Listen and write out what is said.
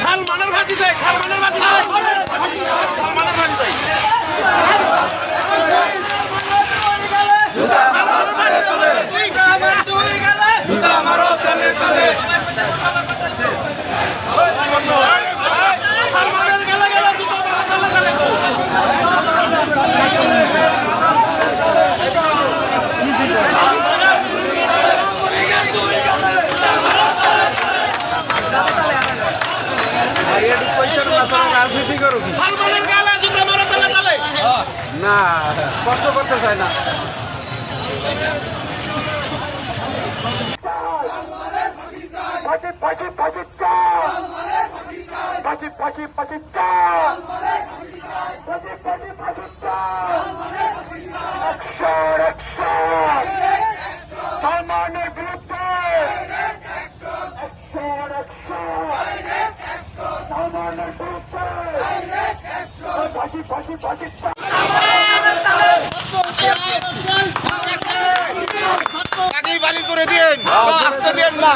সালমানের ভাজি চাই, সালমানের ভাজি চাই, সালমানের ভাজি চাই। রাজনীতি করো সালমানের গালে জুতা মারো তালে তালে না স্পর্শ করতে চায় না। সালমানের বিরুদ্ধে সালমানের বিরুদ্ধে ফাঁসি বাড়ি করে দিন, আপনি দেন না।